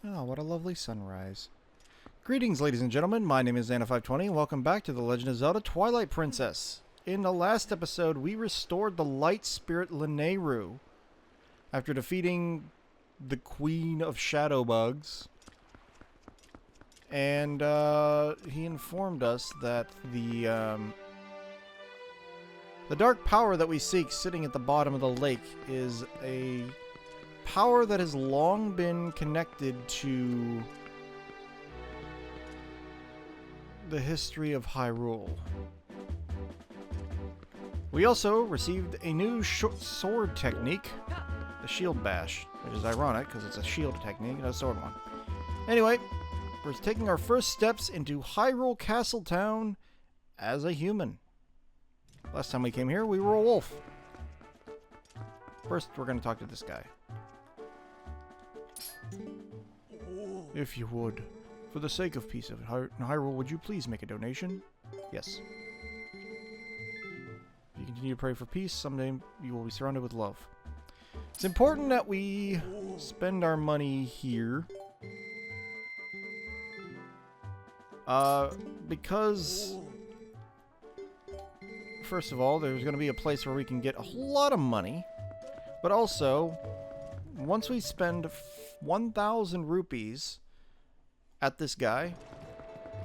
Oh, what a lovely sunrise. Greetings, ladies and gentlemen. My name is Xana520, and welcome back to The Legend of Zelda Twilight Princess. In the last episode, we restored the light spirit Lanayru after defeating the Queen of Shadow Bugs. And he informed us that the dark power that we seek sitting at the bottom of the lake is a power that has long been connected to the history of Hyrule. We also received a new sword technique, the shield bash, which is ironic because it's a shield technique, not a sword one. Anyway, we're taking our first steps into Hyrule Castle Town as a human. Last time we came here, we were a wolf. First, we're going to talk to this guy. If you would, for the sake of peace of Hyrule, would you please make a donation? Yes. If you continue to pray for peace, someday you will be surrounded with love. It's important that we spend our money here. Because, first of all, there's going to be a place where we can get a lot of money. But also, once we spend 1,000 rupees at this guy,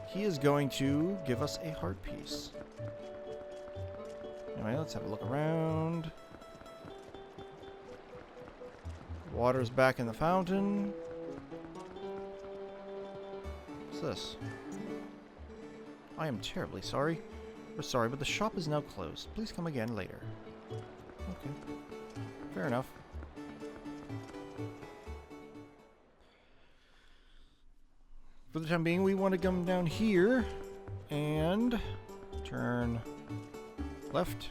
he is going to give us a heart piece. Anyway, let's have a look around. Water's back in the fountain. What's this? I am terribly sorry. We're sorry, but the shop is now closed. Please come again later. Okay. Fair enough. For the time being, we want to come down here and turn left,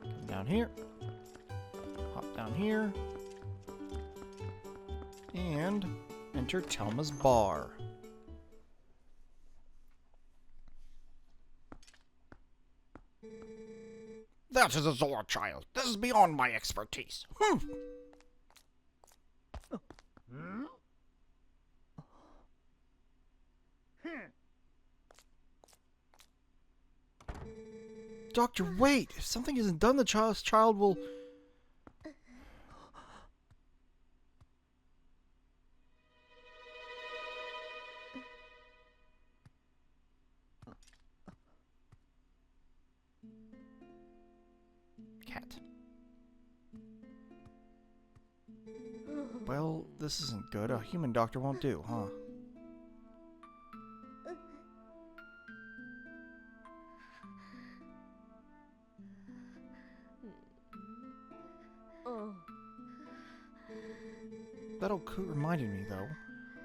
come down here, hop down here, and enter Telma's bar. That is a Zora child. This is beyond my expertise. Doctor, wait! If something isn't done, the child will... Cat. Well, this isn't good. A human doctor won't do, huh? That old coot reminded me, though.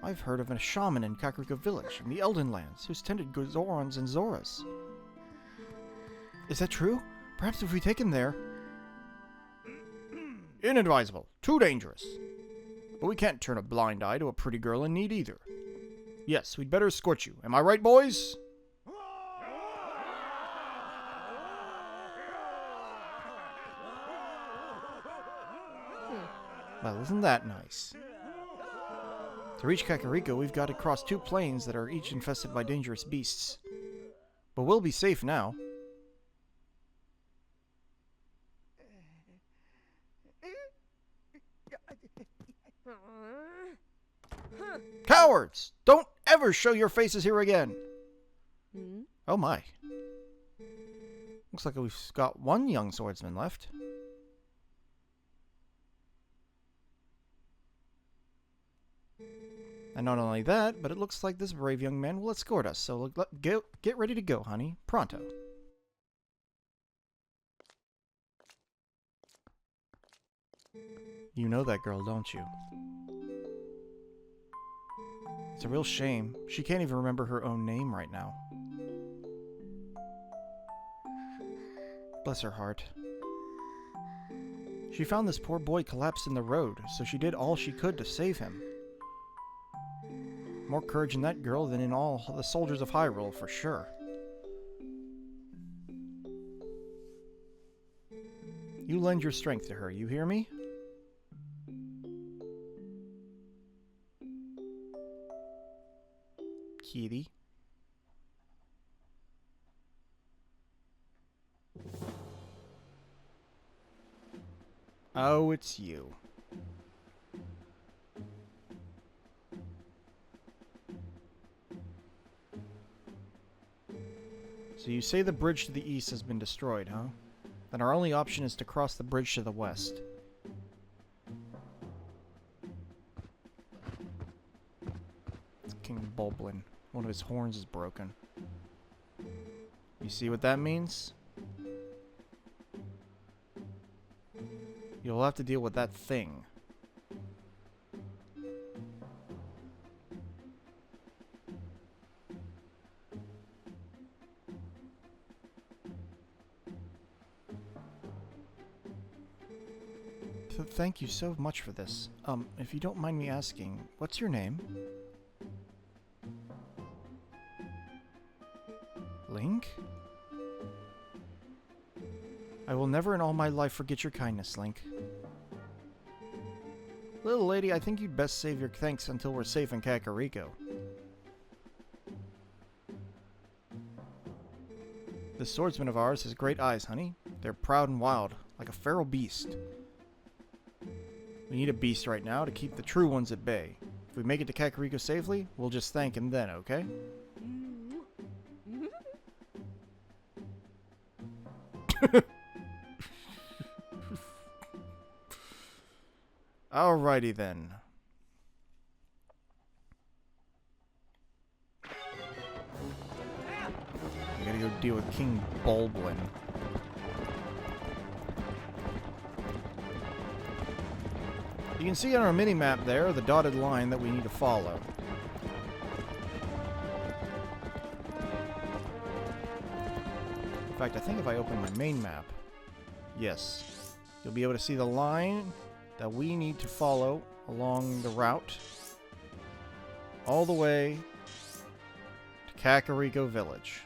I've heard of a shaman in Kakariko Village, in the Elden Lands, who's tended Zorons and Zoras. Is that true? Perhaps if we take him there... Inadvisable. Too dangerous. But we can't turn a blind eye to a pretty girl in need either. Yes, we'd better escort you. Am I right, boys? Well, isn't that nice? To reach Kakariko, we've got to cross 2 plains that are each infested by dangerous beasts. But we'll be safe now. Cowards! Don't ever show your faces here again! Oh my. Looks like we've got 1 young swordsman left. And not only that, but it looks like this brave young man will escort us, so get ready to go, honey. Pronto. You know that girl, don't you? It's a real shame. She can't even remember her own name right now. Bless her heart. She found this poor boy collapsed in the road, so she did all she could to save him. More courage in that girl than in all the soldiers of Hyrule, for sure. You lend your strength to her, you hear me? kitty. Oh, it's you. So you say the bridge to the east has been destroyed, huh? Then our only option is to cross the bridge to the west. It's King Bulblin. One of his horns is broken. You see what that means? You'll have to deal with that thing. Thank you so much for this. If you don't mind me asking, what's your name? Link? I will never in all my life forget your kindness, Link. Little lady, I think you'd best save your thanks until we're safe in Kakariko. This swordsman of ours has great eyes, honey. They're proud and wild, like a feral beast. We need a beast right now to keep the true ones at bay. If we make it to Kakariko safely, we'll just thank him then, okay? Alrighty then. We gotta go deal with King Bulblin. You can see on our mini-map there the dotted line that we need to follow. In fact, I think if I open my main map, yes, you'll be able to see the line that we need to follow along the route all the way to Kakariko Village.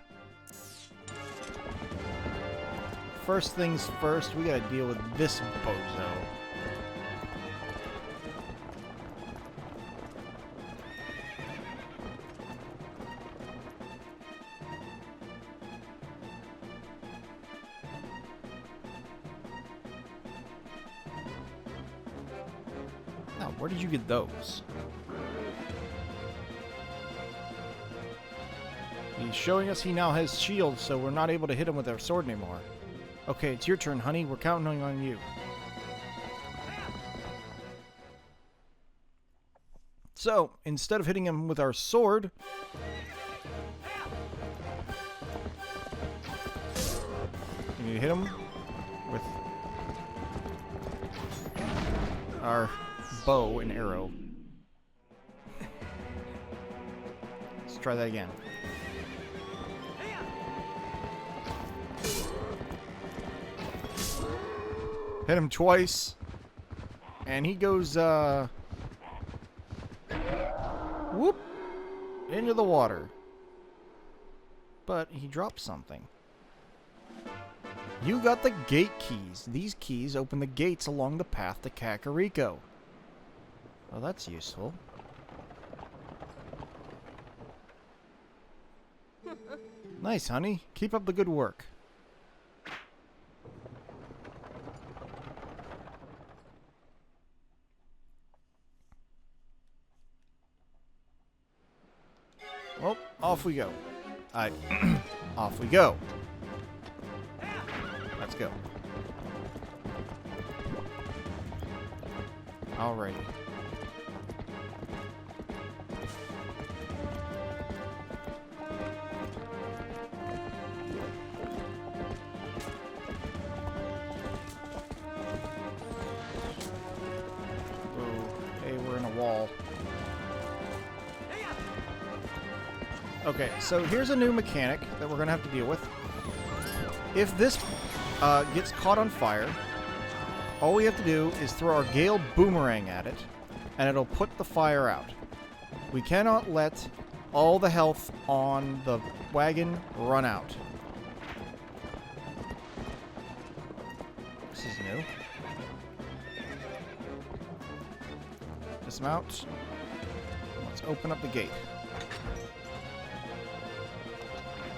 First things first, we gotta deal with this bozo. Where did you get those? He's showing us he now has shields, so we're not able to hit him with our sword anymore. Okay, it's your turn, honey. We're counting on you. So, instead of hitting him with our sword, we need to hit him with our bow and arrow. Let's try that again. Hit him twice, and he goes whoop into the water. But he dropped something. You got the gate keys. These keys open the gates along the path to Kakariko. Well, that's useful. Nice, honey. Keep up the good work. Well, off we go. Off we go. Let's go. Alrighty. Wall. Okay, so here's a new mechanic that we're going to have to deal with. If this gets caught on fire, all we have to do is throw our Gale Boomerang at it, and it'll put the fire out. We cannot let all the health on the wagon run out. This is new. Dismount. Let's open up the gate.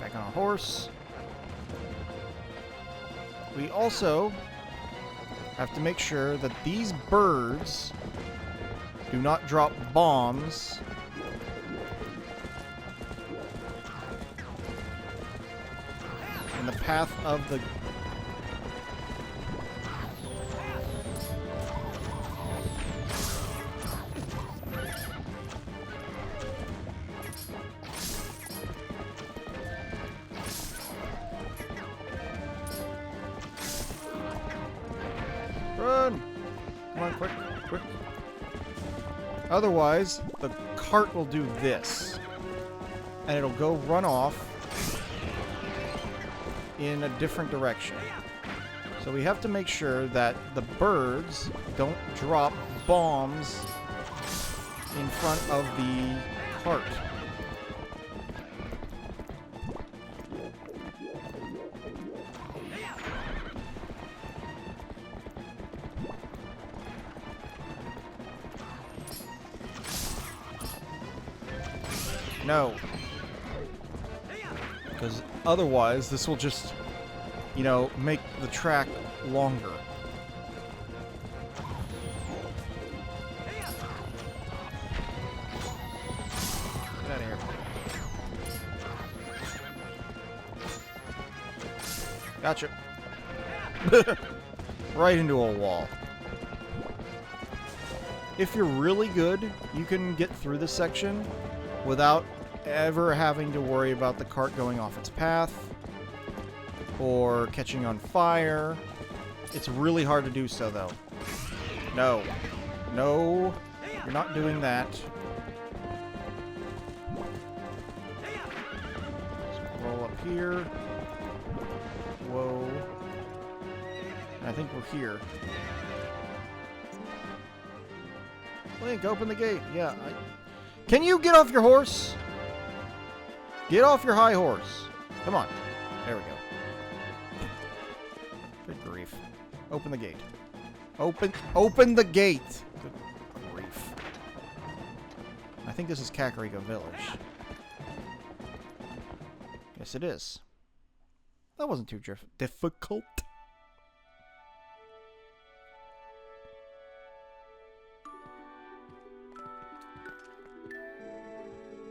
Back on a horse. We also have to make sure that these birds do not drop bombs in the path of the... Run! Come on, quick, quick. Otherwise, the cart will do this. And it'll go run off in a different direction. So we have to make sure that the birds don't drop bombs in front of the cart. No. Because otherwise, this will just, you know, make the track longer. Get out of here. Gotcha. Right into a wall. If you're really good, you can get through this section without ever having to worry about the cart going off its path or catching on fire. It's really hard to do so, though. No. No. You're not doing that. Scroll up here. Whoa. I think we're here. Link, open the gate. Yeah, Can you get off your horse? Get off your high horse. Come on. There we go. Good grief. Open the gate. Open the gate. Good grief. I think this is Kakariko Village. Yes, it is. That wasn't too difficult.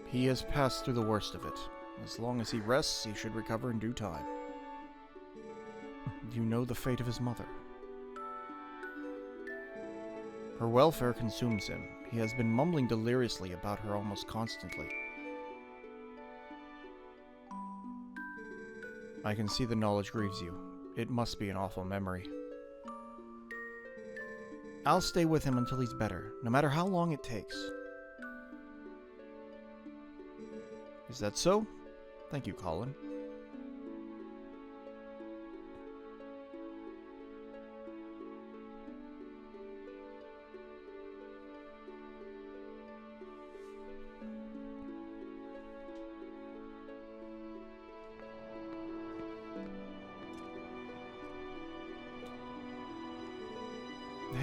He has passed through the worst of it. As long as he rests, he should recover in due time. You know the fate of his mother. Her welfare consumes him. He has been mumbling deliriously about her almost constantly. I can see the knowledge grieves you. It must be an awful memory. I'll stay with him until he's better, no matter how long it takes. Is that so? Thank you, Colin.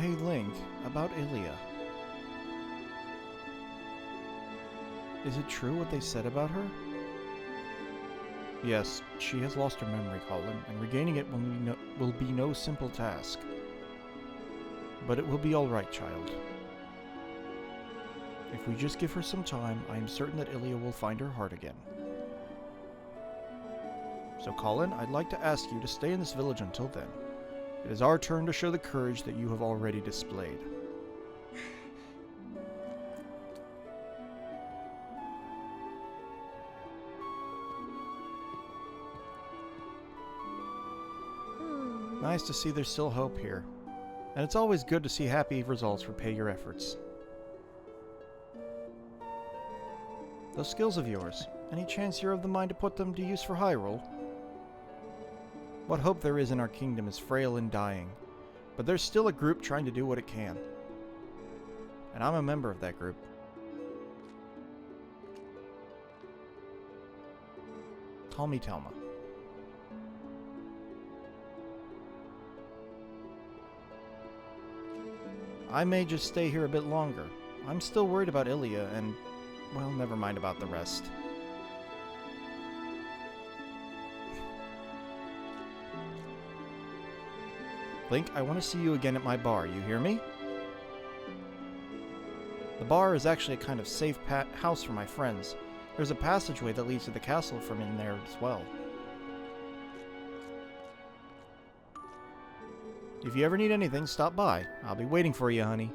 Hey, Link, about Ilia. Is it true what they said about her? Yes, she has lost her memory, Colin, and regaining it will be no simple task. But it will be all right, child. If we just give her some time, I am certain that Ilia will find her heart again. So, Colin, I'd like to ask you to stay in this village until then. It is our turn to show the courage that you have already displayed. Nice to see there's still hope here. And it's always good to see happy results repay your efforts. Those skills of yours, any chance you're of the mind to put them to use for Hyrule? What hope there is in our kingdom is frail and dying, but there's still a group trying to do what it can. And I'm a member of that group. Call me Telma. I may just stay here a bit longer. I'm still worried about Ilia and, well, never mind about the rest. Link, I want to see you again at my bar. You hear me? The bar is actually a kind of safe house for my friends. There's a passageway that leads to the castle from in there as well. If you ever need anything, stop by. I'll be waiting for you, honey.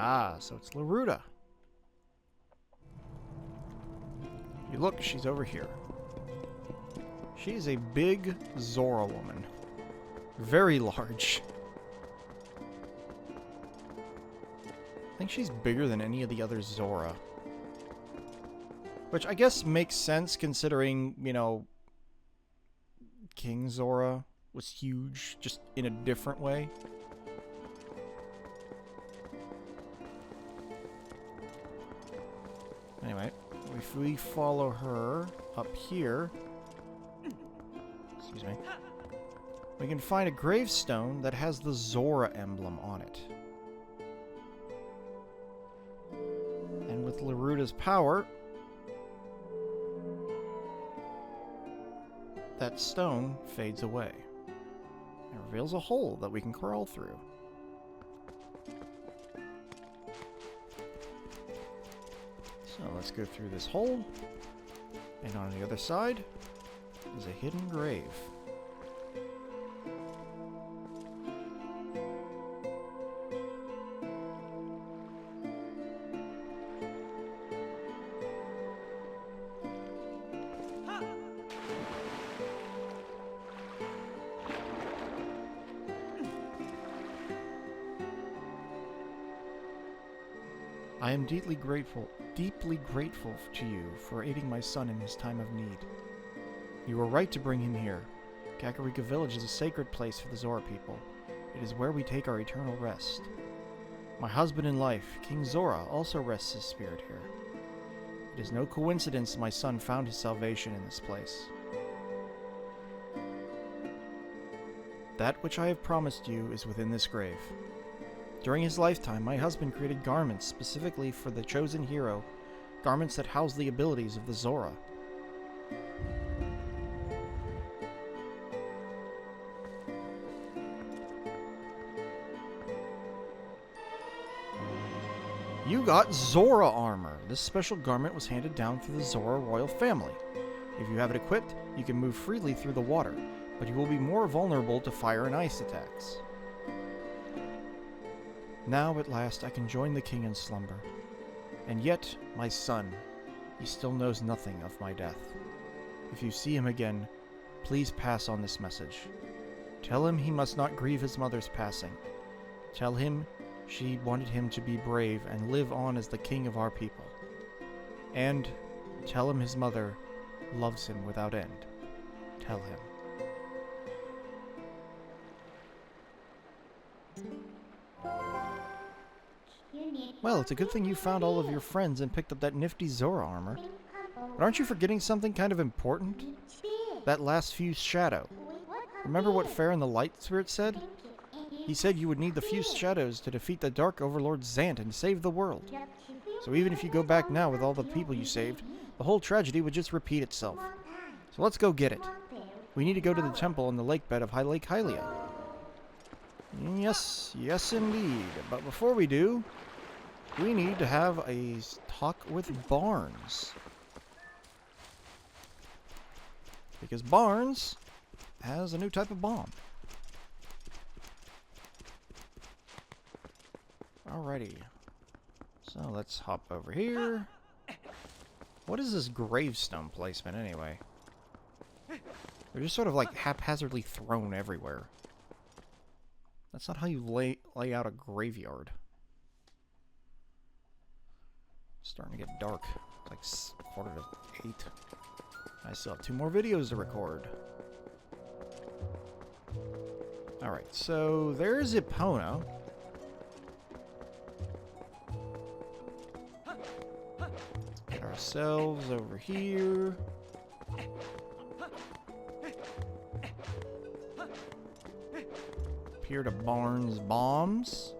Ah, so it's Laruta. You look, she's over here. She's a big Zora woman. Very large. I think she's bigger than any of the other Zora. Which I guess makes sense considering, you know, King Zora was huge, just in a different way. Anyway, if we follow her up here, excuse me, we can find a gravestone that has the Zora emblem on it. And with Laruta's power, that stone fades away. It reveals a hole that we can crawl through. So let's go through this hole, and on the other side is a hidden grave. I am deeply grateful to you for aiding my son in his time of need. You were right to bring him here. Kakariko Village is a sacred place for the Zora people. It is where we take our eternal rest. My husband in life, King Zora, also rests his spirit here. It is no coincidence my son found his salvation in this place. That which I have promised you is within this grave. During his lifetime, my husband created garments specifically for the chosen hero, garments that house the abilities of the Zora. You got Zora armor. This special garment was handed down through the Zora royal family. If you have it equipped, you can move freely through the water, but you will be more vulnerable to fire and ice attacks. Now, at last, I can join the king in slumber. And yet, my son, he still knows nothing of my death. If you see him again, please pass on this message. Tell him he must not grieve his mother's passing. Tell him she wanted him to be brave and live on as the king of our people. And tell him his mother loves him without end. Tell him. Well, it's a good thing you found all of your friends and picked up that nifty Zora armor. But aren't you forgetting something kind of important? That last fused shadow. Remember what Fair and the Light Spirit said? He said you would need the fused shadows to defeat the Dark Overlord Zant and save the world. So even if you go back now with all the people you saved, the whole tragedy would just repeat itself. So let's go get it. We need to go to the temple on the lake bed of Lake Hylia. Yes, yes indeed. But before we do, we need to have a talk with Barnes. Because Barnes has a new type of bomb. Alrighty. So let's hop over here. What is this gravestone placement anyway? They're just sort of like haphazardly thrown everywhere. That's not how you lay out a graveyard. It's starting to get dark. It's like 7:45. I still have 2 more videos to record. Alright, so there's Epona. Get ourselves over here. Up here to Barnes Bombs.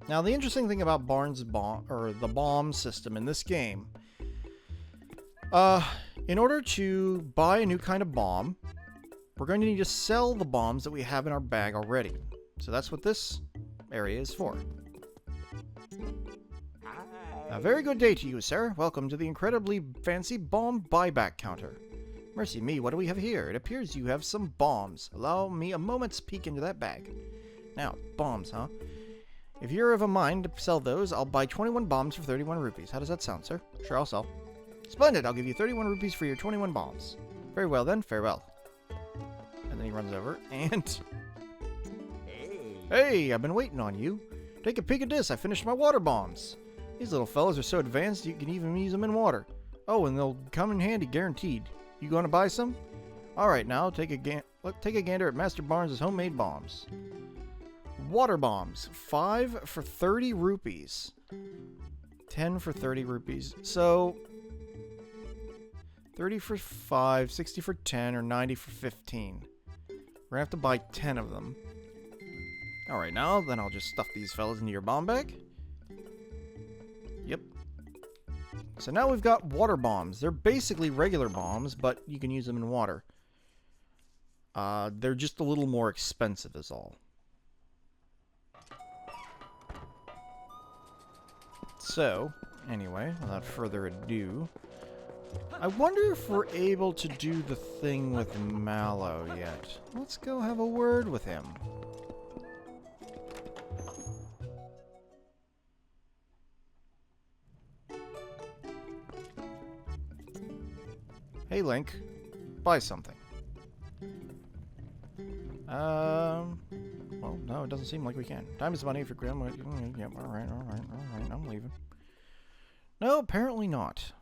Now, the interesting thing about Barnes bomb, or the bomb system in this game, in order to buy a new kind of bomb, we're going to need to sell the bombs that we have in our bag already. So that's what this area is for. A very good day to you, sir. Welcome to the incredibly fancy bomb buyback counter. Mercy me, what do we have here? It appears you have some bombs. Allow me a moment's peek into that bag. Now, bombs, huh? If you're of a mind to sell those, I'll buy 21 bombs for 31 rupees. How does that sound, sir? Sure, I'll sell. Splendid! I'll give you 31 rupees for your 21 bombs. Very well, then. Farewell. And then he runs over, and... Hey, I've been waiting on you. Take a peek at this. I finished my water bombs. These little fellas are so advanced you can even use them in water. Oh, and they'll come in handy, guaranteed. You gonna buy some? Alright, now take a gander at Master Barnes' homemade bombs. Water bombs. 5 for 30 rupees. 10 for 30 rupees. So, 30 for 5, 60 for 10, or 90 for 15. We're gonna have to buy 10 of them. Alright, now then I'll just stuff these fellas into your bomb bag. Yep. So now we've got water bombs. They're basically regular bombs, but you can use them in water. They're just a little more expensive is all. So, anyway, without further ado, I wonder if we're able to do the thing with Mallow yet. Let's go have a word with him. Hey, Link. Buy something. Well, no, it doesn't seem like we can. Time is money if you're grim. Yep, alright, I'm leaving. No, apparently not.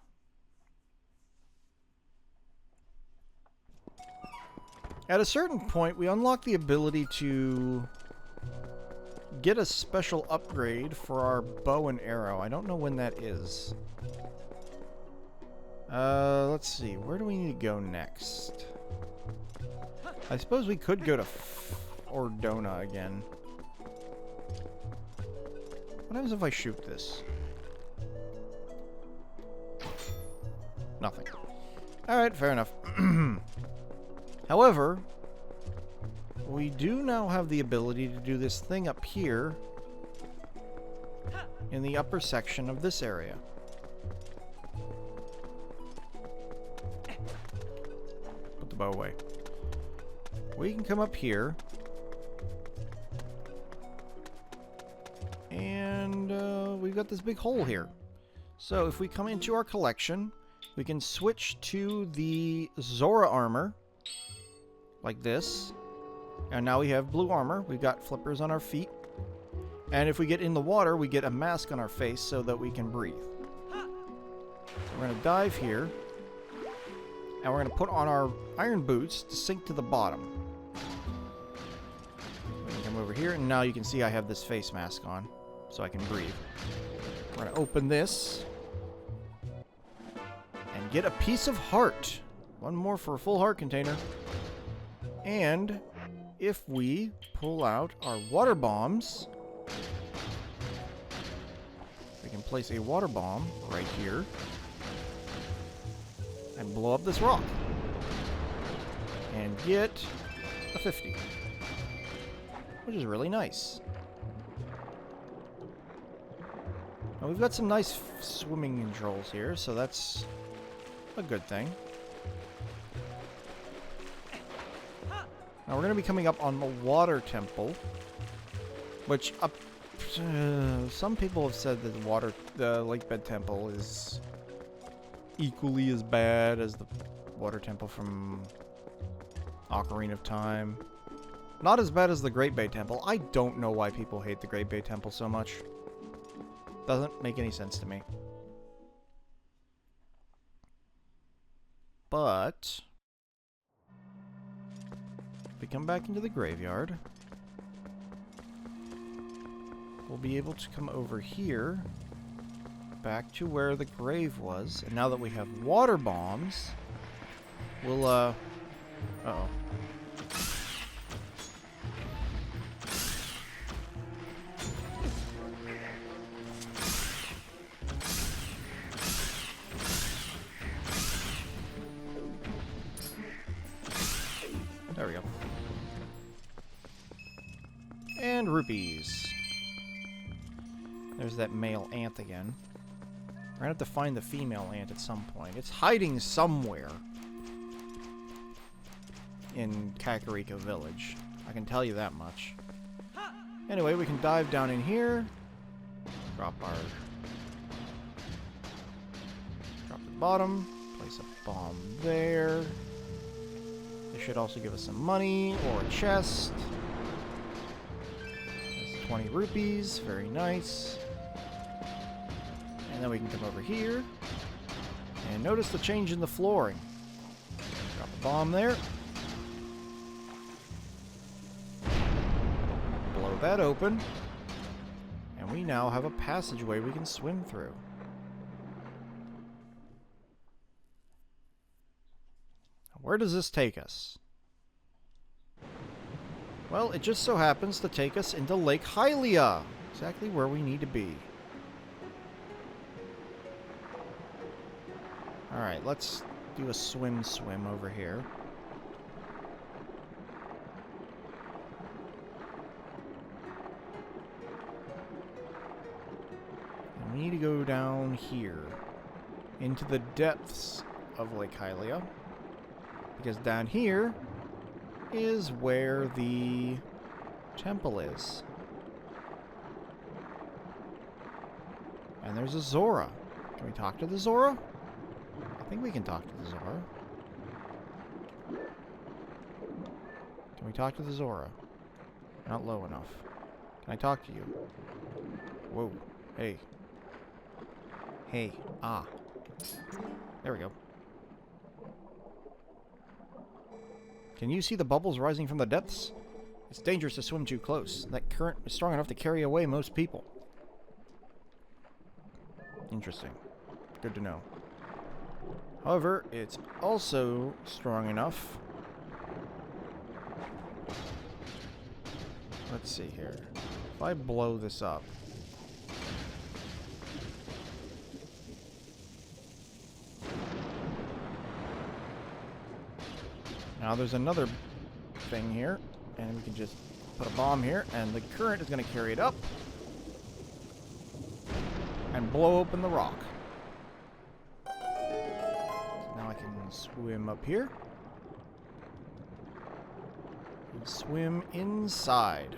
At a certain point, we unlock the ability to get a special upgrade for our bow and arrow. I don't know when that is. Let's see. Where do we need to go next? I suppose we could go to Ordona again. What happens if I shoot this? Nothing. Alright, fair enough. However, we do now have the ability to do this thing up here in the upper section of this area. Put the bow away. We can come up here and we've got this big hole here. So if we come into our collection, we can switch to the Zora armor like this, and now we have blue armor. We've got flippers on our feet, and if we get in the water, we get a mask on our face so that we can breathe. So we're going to dive here, and we're going to put on our iron boots to sink to the bottom. We can come over here, and now you can see I have this face mask on, so I can breathe. We're going to open this and get a piece of heart. One more for a full heart container. And if we pull out our water bombs, we can place a water bomb right here and blow up this rock and get a 50, which is really nice. Now we've got some nice swimming controls here, so that's a good thing. Now we're going to be coming up on the water temple, which some people have said that the lake bed temple is equally as bad as the water temple from Ocarina of Time. Not as bad as the Great Bay Temple. I don't know why people hate the Great Bay Temple so much. Doesn't make any sense to me. But if we come back into the graveyard, we'll be able to come over here, back to where the grave was. And now that we have water bombs, we'll, uh-oh. There we go. And rupees. There's that male ant again. We're gonna have to find the female ant at some point. It's hiding somewhere in Kakariko Village. I can tell you that much. Anyway, we can dive down in here. Drop the bottom. Place a bomb there. This should also give us some money or a chest. That's 20 rupees. Very nice. And then we can come over here. And notice the change in the flooring. Drop a bomb there. Blow that open. And we now have a passageway we can swim through. Where does this take us? Well, it just so happens to take us into Lake Hylia. Exactly where we need to be. Alright, let's do a swim over here. And we need to go down here. Into the depths of Lake Hylia. Because down here is where the temple is. And there's a Zora. Can we talk to the Zora? I think we can talk to the Zora. Can we talk to the Zora? Not low enough. Can I talk to you? Whoa. Hey. Hey. Ah. There we go. Can you see the bubbles rising from the depths? It's dangerous to swim too close. That current is strong enough to carry away most people. Interesting. Good to know. However, it's also strong enough. Let's see here. If I blow this up. Now there's another thing here, and we can just put a bomb here, and the current is going to carry it up and blow open the rock. So now I can swim up here and swim inside.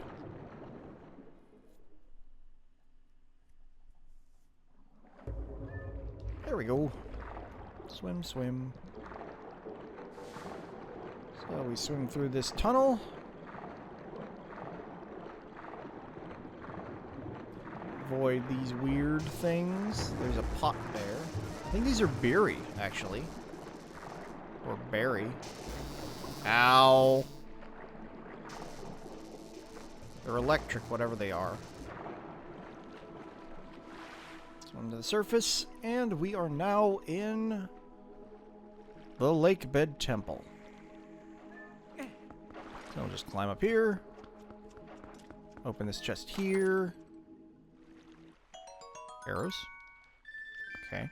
There we go. Swim, swim. So we swim through this tunnel. Avoid these weird things. There's a pot there. I think these are berry, actually. Or berry. Ow. They're electric, whatever they are. Swim to the surface, and we are now in the Lake Bed Temple. So we'll just climb up here. Open this chest here. Arrows. Okay.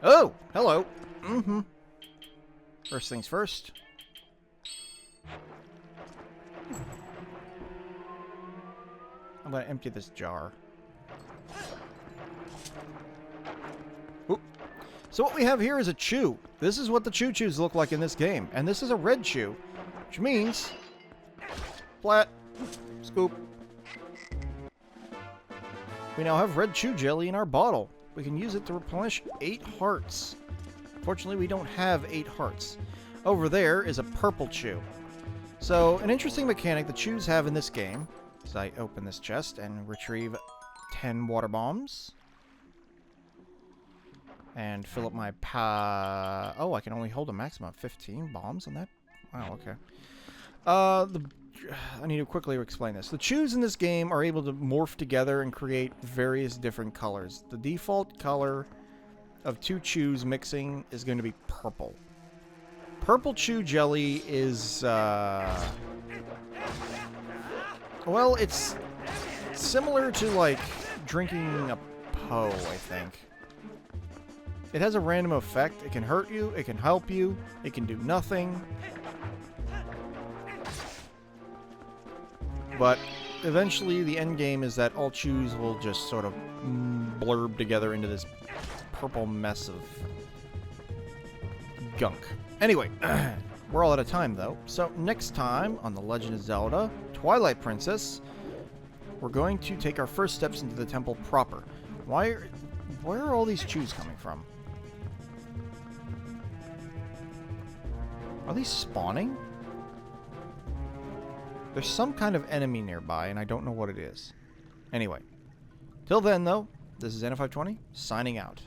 Oh! Hello! Mm-hmm. First things first. I'm gonna empty this jar. Oop. So what we have here is a chew. This is what the choo-choos look like in this game. And this is a red chew, which means... Flat. Scoop. We now have red chew jelly in our bottle. We can use it to replenish 8 hearts. Unfortunately, we don't have 8 hearts. Over there is a purple chew. So, an interesting mechanic the chews have in this game is I open this chest and retrieve 10 water bombs. And fill up my oh, I can only hold a maximum of 15 bombs on that? Wow, okay. I need to quickly explain this. The chews in this game are able to morph together and create various different colors. The default color of 2 chews mixing is going to be purple. Purple chew jelly is, well, it's similar to, like, drinking a Po, I think. It has a random effect. It can hurt you, it can help you, it can do nothing. But eventually the end game is that all chews will just sort of blurb together into this purple mess of gunk. Anyway, we're all out of time though. So next time on The Legend of Zelda Twilight Princess, we're going to take our first steps into the temple proper. Where are all these chews coming from? Are these spawning? There's some kind of enemy nearby, and I don't know what it is. Anyway, till then, though, this is N520, signing out.